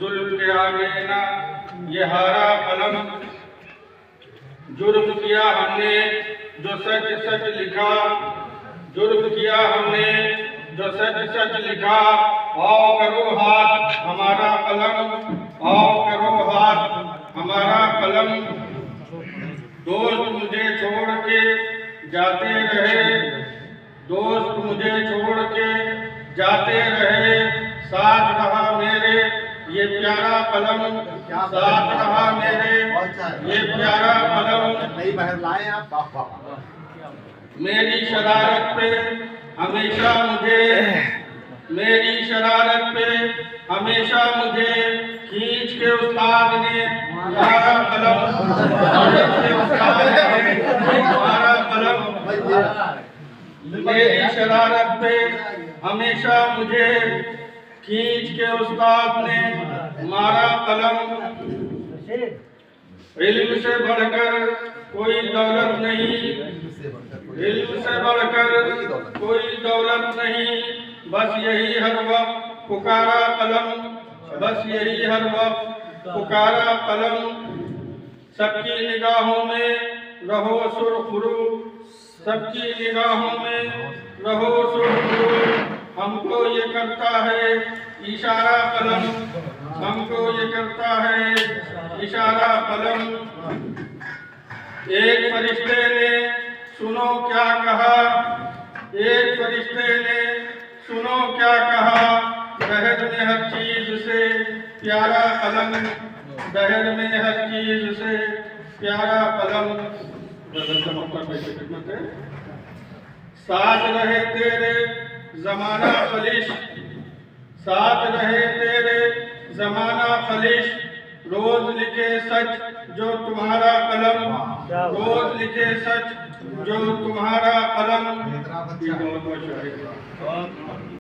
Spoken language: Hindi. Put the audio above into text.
जुल्म के आगे ना ये हारा कलम। जुर्म किया हमने जो सच सच लिखा, जुर्म किया हमने जो सच सच लिखा। आओ करो हाथ हमारा कलम, आओ करो हाथ हमारा कलम। दोस्त मुझे छोड़ के जाते रहे, दोस्त मुझे छोड़ के जाते रहे। साथ रहा मेरे ये प्यारा कलम, साथ रहा मेरे ये प्यारा कलम। नई बहर लाए आप। मेरी शरारत पे हमेशा मुझे, मेरी शरारत पे हमेशा मुझे खींच के उस्ताद ने मारा कलम, खींच के उस्ताद ने मारा कलम। मेरी शरारत पे हमेशा मुझे खींच के उस्ताद ने मारा कलम। इल्म से बढ़कर कोई दौलत नहीं, इल्म से बढ़कर कोई दौलत नहीं। बस यही हर वक्त पुकारा कलम, बस यही हर वक्त पुकारा कलम। सबकी निगाहों में रहो सुरखरू, सबकी निगाहों में रहो सुरखरू। हमको ये करता है इशारा कलम, हमको ये करता है इशारा कलम। एक फरिश्ते ने सुनो क्या कहा, एक फरिश्ते ने सुनो क्या कहा। दहर में हर चीज से प्यारा कलम, दहर में हर चीज से प्यारा कलम। साथ रहे तेरे जमाना खलिश, साथ रहे तेरे जमाना खलिश। रोज लिखे सच जो तुम्हारा कलम, रोज लिखे सच जो तुम्हारा कलम।